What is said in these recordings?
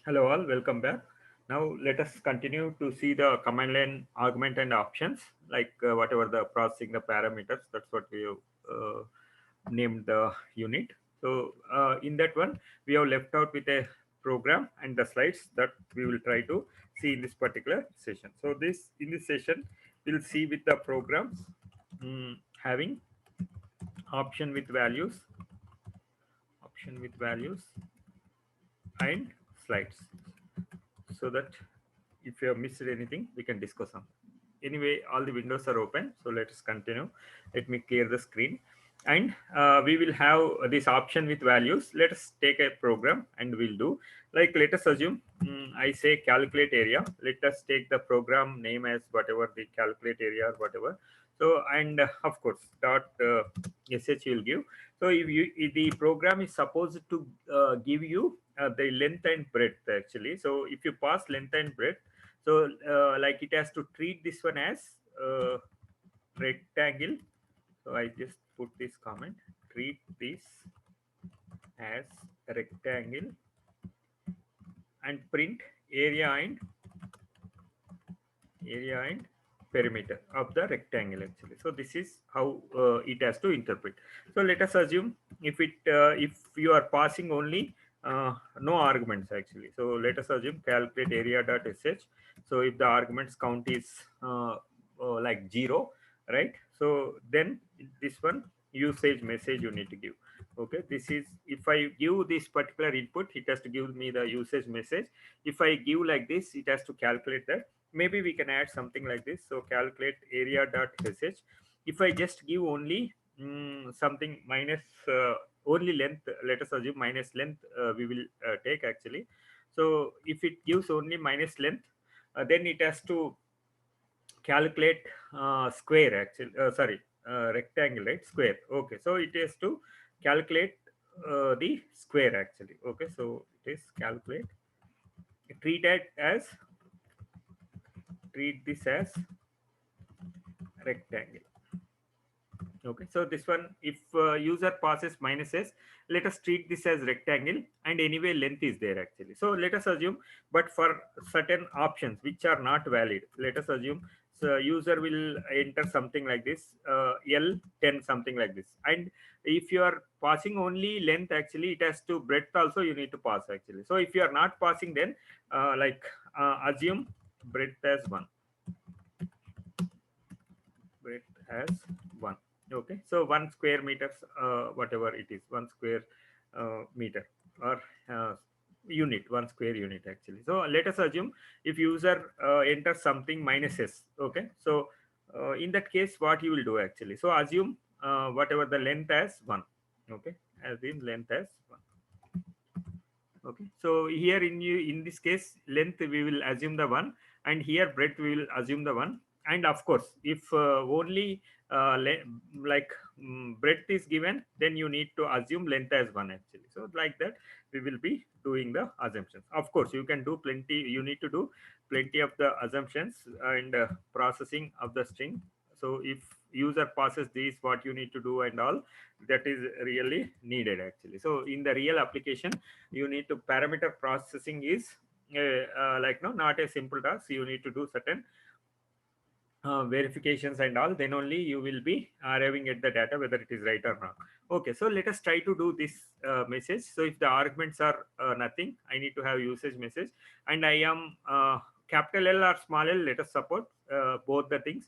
Hello all, welcome back. Now let us continue to see the command line argument and options, like whatever the processing the parameters. That's what we uh, named the unit. So in that one, we have left out with a program and the slides that we will try to see in this particular session. So this in this session, we'll see with the programs having option with values, option with values, and slides, so that if you have missed anything we can discuss on. Anyway, all the windows are open, so let us continue. Let me clear the screen. And we will have this option with values. Let us take a program and we'll do, like, let us assume I say calculate area. Let us take the program name as whatever the calculate area or whatever. So, and of course dot sh will give. So if the program is supposed to give you the length and breadth actually. So if you pass length and breadth, so like it has to treat this one as rectangle. So I just put this comment: treat this as a rectangle and print area and perimeter of the rectangle actually. So this is how it has to interpret. So let us assume if you are passing only no arguments actually. So let us assume calculate area dot sh. So if the arguments count is like 0, right? So then this one usage message you need to give. Okay, this is, if I give this particular input, it has to give me the usage message. If I give like this, it has to calculate that. Maybe we can add something like this. So calculate area dot sh. If I just give only something minus only length, let us assume minus length we will take actually. So if it gives only minus length, then it has to calculate square actually, sorry, rectangle, right? Square. Okay, so it has to calculate the square actually. Okay, so it is calculate, treat it as, treat this as rectangle. Okay, so this one, if user passes minus s, let us treat this as rectangle, and anyway length is there actually. So let us assume, but for certain options which are not valid, let us assume, so user will enter something like this, L10 something like this. And if you are passing only length actually, it has to breadth also you need to pass actually. So if you are not passing, then assume breadth as 1, breadth as 1. Okay, so 1 square meters, whatever it is, 1 square meter, or uh, unit, 1 square unit actually. So let us assume if user enters something minus s. Okay, so in that case what you will do actually, so assume whatever the length as 1. Okay, as in length as 1. Okay, so here in this case length we will assume the 1, and here breadth we will assume the 1. And of course if only like breadth is given, then you need to assume length as 1 actually. So like that we will be doing the assumptions. Of course you can do plenty, you need to do plenty of the assumptions and processing of the string. So if user passes these, what you need to do and all, that is really needed actually. So in the real application, you need to parameter processing is like no, not a simple task. You need to do certain verifications and all, then only you will be arriving at the data whether it is right or not. Okay, so let us try to do this message. So if the arguments are nothing, I need to have usage message, and I am capital L or small l. Let us support both the things,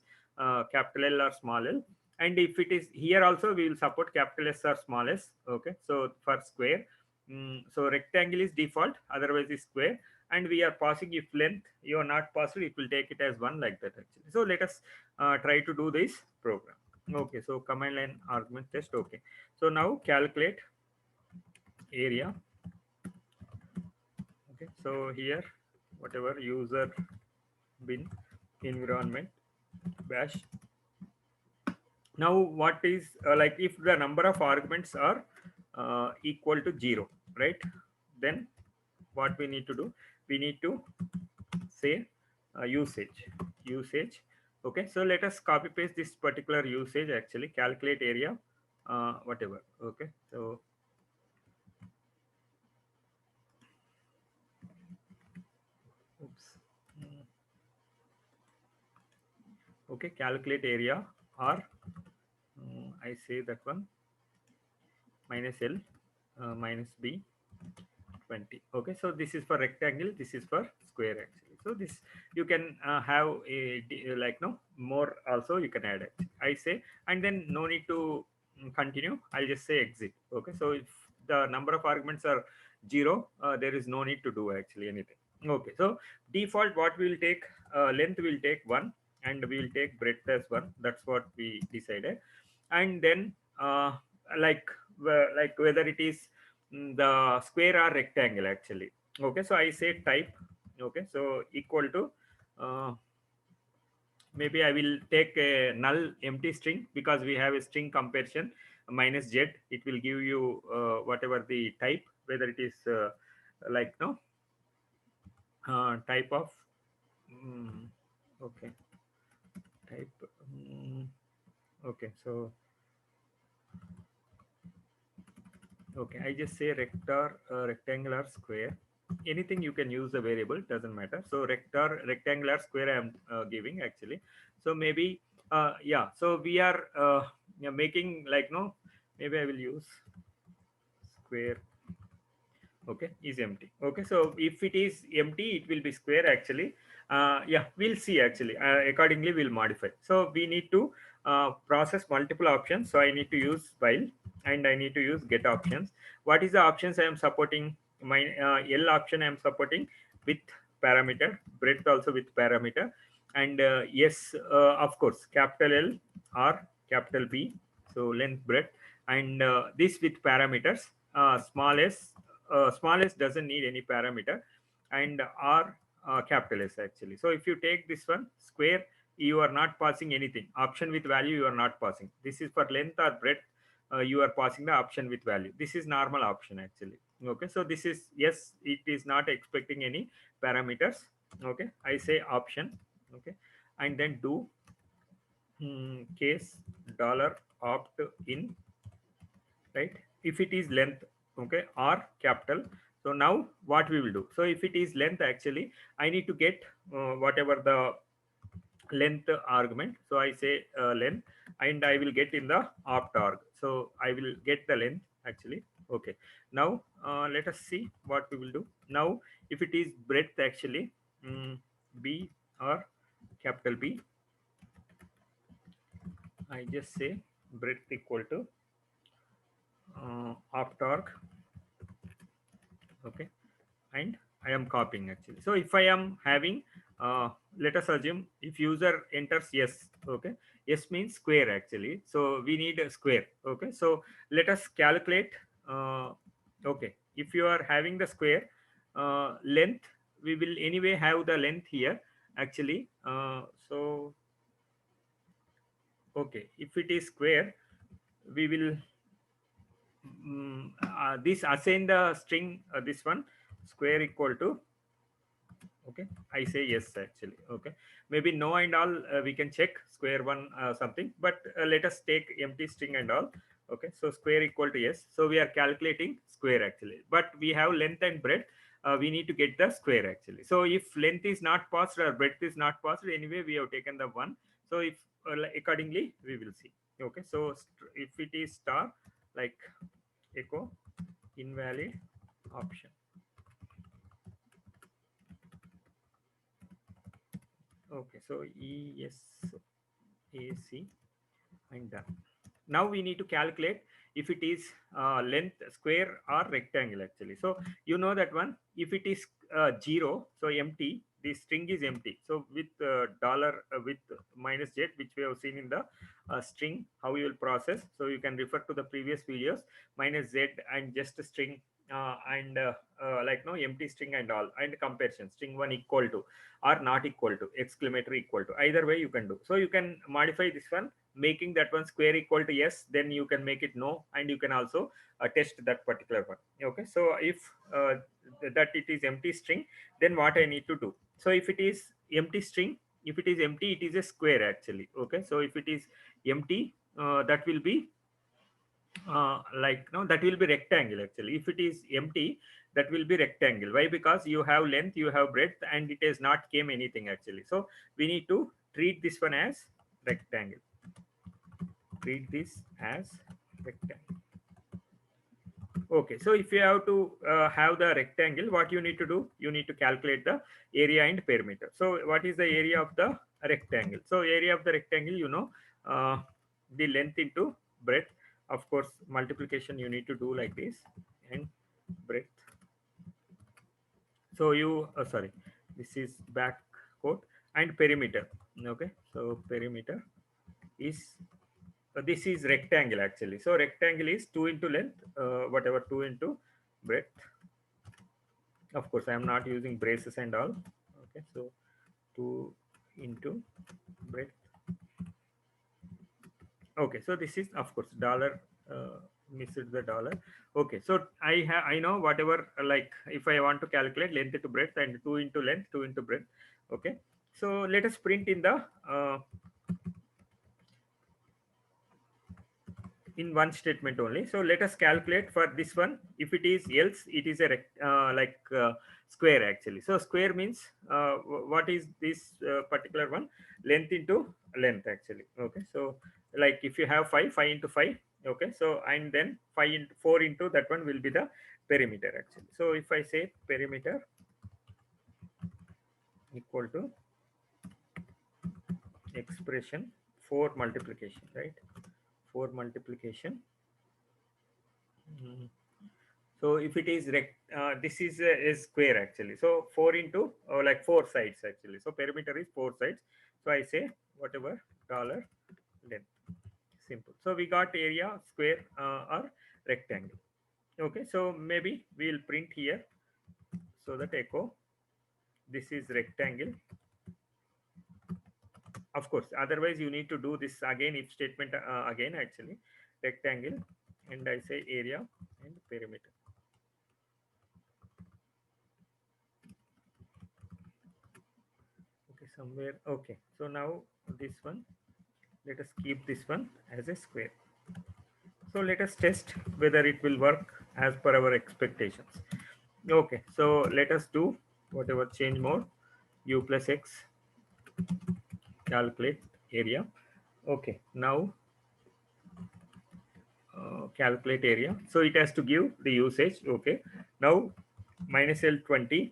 capital L or small l. And if it is here also, we will support capital S or small s. Okay, so for square, so rectangle is default, otherwise is square. And we are passing, if length you are not passing, it will take it as 1, like that actually. So let us try to do this program. Okay, so command line argument test. Okay, so now calculate area. Okay, so here whatever user bin environment bash. Now what is like, if the number of arguments are equal to 0, right? Then what we need to do, we need to say usage. Okay, so let us copy paste this particular usage actually, calculate area whatever. Okay, so Okay, calculate area or I say that one minus L minus B 20. Okay, so this is for rectangle, this is for square actually. So this you can have like no more also you can add it. I say, and then no need to continue. I'll just say exit. Okay, so if the number of arguments are 0, there is no need to do actually anything. Okay, so default what we will take, length will take 1 and we will take breadth as 1. That's what we decided. And then like like whether it is the square or rectangle actually. Okay, so I say type. Okay, so equal to maybe I will take a null empty string because we have a string comparison minus z. It will give you whatever the type, whether it is like no type of okay type okay, so okay, I just say rector, rectangular, square. Anything you can use the variable, doesn't matter. So rector, rectangular, square I am giving actually. So maybe yeah. So we are yeah, making like no. Maybe I will use square. Okay, is empty. Okay, so if it is empty, it will be square actually. Yeah, we'll see actually. Accordingly, we'll modify. So we need to process multiple options. So I need to use while and I need to use get options. What is the options I am supporting? My L option I am supporting with parameter, breadth also with parameter, and yes, of course, capital L or capital B. So length, breadth, and this with parameters. Small s, small s doesn't need any parameter, and r capital S actually. So if you take this one square, you are not passing anything. Option with value you are not passing. This is for length or breadth. You are passing the option with value. This is normal option actually. Okay, so this is yes, it is not expecting any parameters. Okay, I say option. Okay, and then do case dollar opt in, right? If it is length, okay, or capital. So now what we will do, so if it is length actually I need to get whatever the length argument. So I say length and I will get in the opt arg. So I will get the length actually. Okay, now let us see what we will do now. If it is breadth actually, b or capital B, I just say breadth equal to opt arg. Okay, and I am copying actually. So if I am having let us assume if user enters yes, okay, yes means square actually. So we need a square. Okay, so let us calculate. Okay, if you are having the square length, we will anyway have the length here actually. So okay, if it is square, we will this assign the string this one square equal to. Okay, I say yes actually. Okay, maybe no and all we can check square one something, but let us take empty string and all. Okay, so square equal to yes, so we are calculating square actually, but we have length and breadth. We need to get the square actually. So if length is not passed or breadth is not passed, anyway we have taken the one. So if accordingly we will see. Okay, so if it is star, like echo invalid option. Okay, so ESAC and done. Now we need to calculate if it is length square or rectangle actually. So you know that one, if it is 0, so empty, the string is empty. So with dollar with minus z, which we have seen in the string, how you will process. So you can refer to the previous videos, minus z and just a string and like no empty string and all, and comparison string one equal to or not equal to exclamatory equal to, either way you can do. So you can modify this one, making that one square equal to yes, then you can make it no, and you can also test that particular one. Okay, so if that it is empty string, then what I need to do, so if it is empty string, if it is empty, it is a square actually. Okay, so if it is empty, that will be like no, that will be rectangle actually. If it is empty, that will be rectangle. Why? Because you have length, you have breadth, and it has not came anything actually. So we need to treat this one as rectangle. Treat this as rectangle. Okay, so if you have to have the rectangle, what you need to do, you need to calculate the area and perimeter. So what is the area of the rectangle? So area of the rectangle, uh, the length into breadth. Of course, multiplication you need to do like this, and breadth. So sorry, this is back quote, and perimeter. Okay, so perimeter is this is rectangle actually. So rectangle is 2 into length, whatever 2 into breadth. Of course, I am not using braces and all. Okay, so 2 into breadth. Okay, so this is of course dollar. Missed the dollar. Okay, so I know whatever, like if I want to calculate length to breadth, and 2 into length, 2 into breadth. Okay, so let us print in the in one statement only. So let us calculate for this one. If it is else, it is a square actually. So square means what is this particular one? Length into length actually. Okay, so like if you have 5, 5 into 5. Okay, so and then 5 into 4 into that one will be the perimeter actually. So if I say perimeter equal to expression 4 multiplication, right? 4 multiplication. Mhm. So if it is this is square actually. So 4 into like 4 sides actually. So perimeter is 4 sides. So I say whatever dollar length. Simple. So we got area, square, or rectangle. Okay. So maybe we'll print here so that echo. This is rectangle. Of course. Otherwise, you need to do this again. If statement again actually rectangle, and I say area and perimeter. Okay, somewhere. Okay, so now this one, let us keep this one as a square. So let us test whether it will work as per our expectations. Okay, so let us do whatever change mode, u plus x, calculate area. Okay, now calculate area. So it has to give the usage. Okay, now minus L20.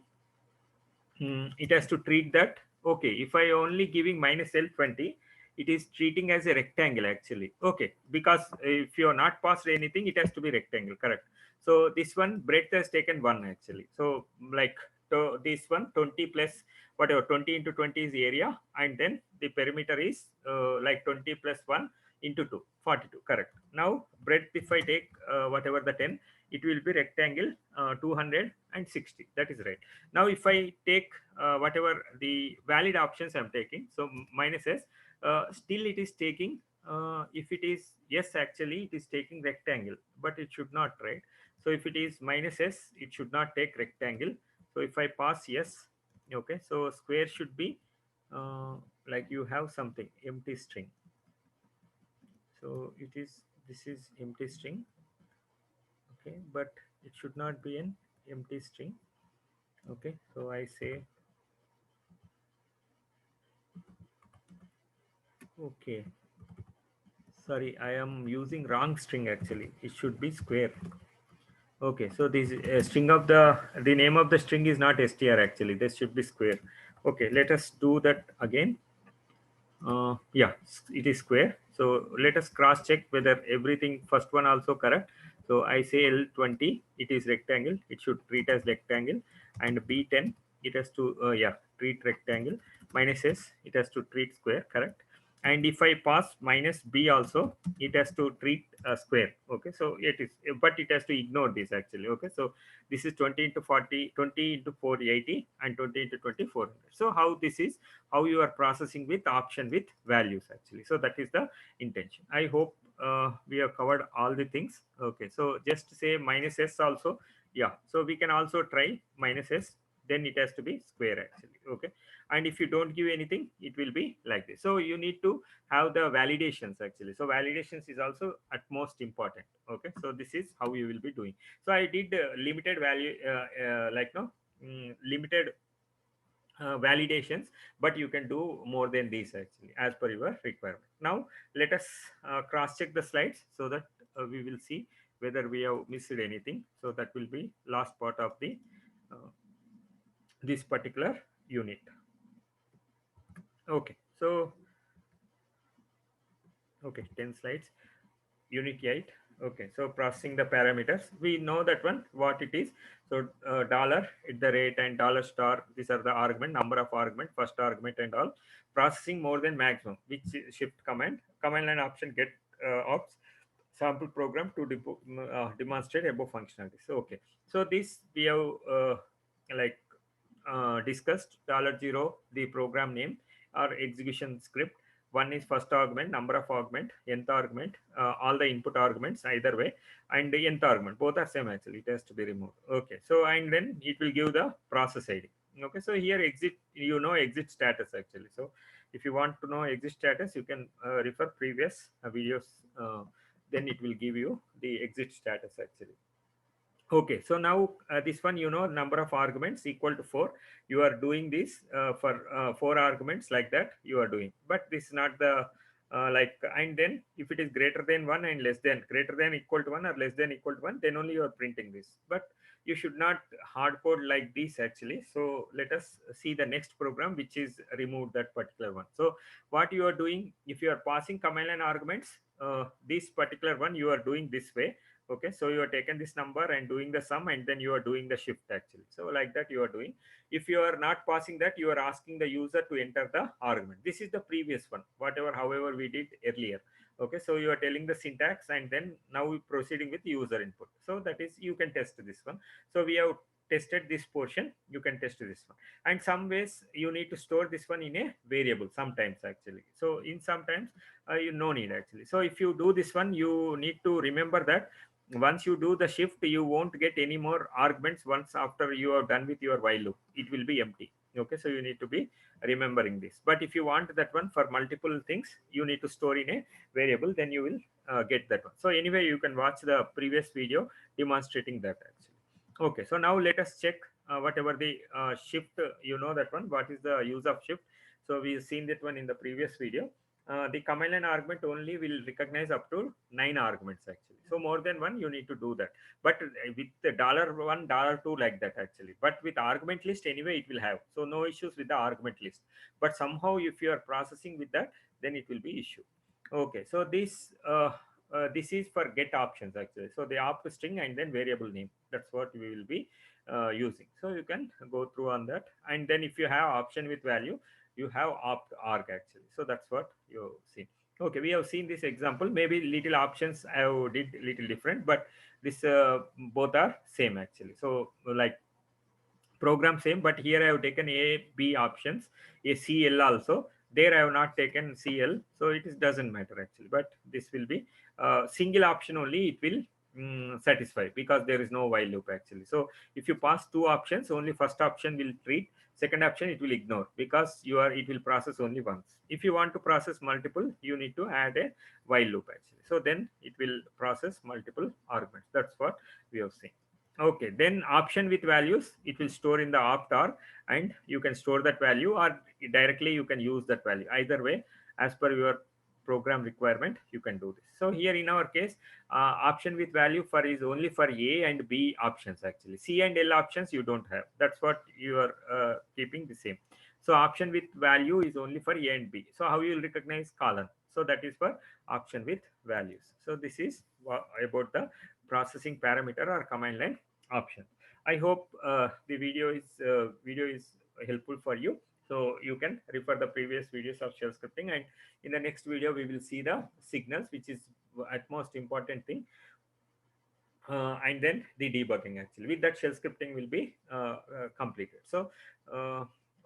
It has to treat that. Okay, if I only giving minus L20, it is treating as a rectangle actually. Okay, because if you are not passed anything, it has to be rectangle, correct? So this one breadth has taken 1 actually. So like, so this one 20 plus whatever 20 into 20 is the area, and then the perimeter is like 20 plus 1 into 2, 42, correct? Now breadth, if I take whatever the 10, it will be rectangle 260, that is right. Now if I take whatever the valid options I'm taking, so minus s, still it is taking, if it is yes actually it is taking rectangle, but it should not, right? So if it is minus s, it should not take rectangle. So if I pass yes, okay, so square should be uh, like you have something empty string. So it is, this is empty string. Okay, but it should not be an empty string. Okay, so I say, okay, sorry, I am using wrong string actually. It should be square. Okay, so this string of the name of the string is not str actually. This should be square. Okay, let us do that again. Yeah, it is square. So let us cross check whether everything first one also correct. So I say L20, it is rectangle. It should treat as rectangle, and B10, it has to yeah, treat rectangle. Minus S, it has to treat square, correct? And if I pass minus B also, it has to treat a square. Okay, so it is, but it has to ignore this actually. Okay, so this is 20 into 40, 20 into 480, and 20 into 2400. So how this is, how you are processing with option with values actually. So that is the intention. I hope we have covered all the things. Okay, so just say minus s also. Yeah, so we can also try minus s, then it has to be square actually. Okay, and if you don't give anything, it will be like this. So you need to have the validations actually. So validations is also at most important. Okay, so this is how you will be doing. So I did limited value, like no limited validations, but you can do more than these actually as per your requirement. Now let us cross check the slides so that we will see whether we have missed anything. So that will be last part of the uh, this particular unit. Okay, so okay, 10 slides. Unit 8. Okay, so processing the parameters, we know that one what it is. So dollar at the rate and dollar star, these are the argument, number of argument, first argument and all. Processing more than maximum, which shift command line option get ops sample program to demonstrate above functionality. So okay, so this we have like discussed. $0 the program name or execution script. One is first argument, number of argument, nth argument, all the input arguments either way, and the nth argument, both are same actually, it has to be removed. Okay, so and then it will give the process ID. Okay, so here exit, you know, exit status actually. So if you want to know exit status, you can refer previous videos, then it will give you the exit status actually. Okay, so now this one, you know, number of arguments equal to 4. You are doing this for 4 arguments like that you are doing, but this is not the like, and then if it is greater than 1 and less than, greater than equal to 1 or less than equal to 1, then only you are printing this. But you should not hard code like this actually. So let us see the next program which is remove that particular one. So what you are doing, if you are passing command line arguments, this particular one you are doing this way. Okay, so you are taken this number and doing the sum, and then you are doing the shift actually. So like that you are doing. If you are not passing that, you are asking the user to enter the argument. This is the previous one, whatever however we did earlier. Okay, so you are telling the syntax, and then now we proceeding with user input. So that is, you can test this one. So we have tested this portion, you can test this one. And some ways you need to store this one in a variable sometimes actually. So in sometimes you no need actually. So if you do this one, you need to remember that once you do the shift, you won't get any more arguments. Once after you are done with your while loop, it will be empty. Okay, so you need to be remembering this. But if you want that one for multiple things, you need to store in a variable, then you will get that one. So anyway, you can watch the previous video demonstrating that actually. Okay, so now let us check whatever the shift, you know that one, what is the use of shift. So we've seen that one in the previous video. The command line argument only will recognize up to 9 arguments actually. So more than one, you need to do that. But with the $1, $2 like that actually. But with argument list anyway, it will have. So no issues with the argument list. But somehow if you are processing with that, then it will be issue. Okay, so this is for get options actually. So the opt string and then variable name. That's what we will be using. So you can go through on that. And then if you have option with value, you have opt arg actually. So that's what you see. Okay, we have seen this example. Maybe little options I did little different, but this both are same actually. So like program same, but here I have taken A, B options, a CL also. There I have not taken CL, so it is doesn't matter actually. But this will be single option only. It will satisfy because there is no while loop actually. So if you pass 2 options, only first option will treat, second option it will ignore because you are, it will process only once. If you want to process multiple, you need to add a while loop actually. So then it will process multiple arguments. That's what we have seen. Okay, then option with values, it will store in the opt arg, and you can store that value or directly you can use that value. Either way, as per your program requirement, you can do this. So here in our case, option with value for is only for A and B options actually. C and L options you don't have. That's what you are keeping the same. So option with value is only for A and B. So how you will recognize column? So that is for option with values. So this is about the processing parameter or command line option. I hope the video is helpful for you. So you can refer the previous videos of shell scripting, and in the next video we will see the signals, which is at most important thing, and then the debugging actually. With that, shell scripting will be completed. So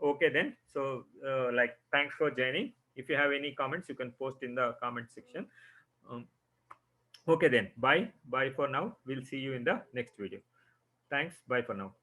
okay then. So like, thanks for joining. If you have any comments, you can post in the comment section. um, okay then, bye for now. We'll see you in the next video. Thanks. Bye for now.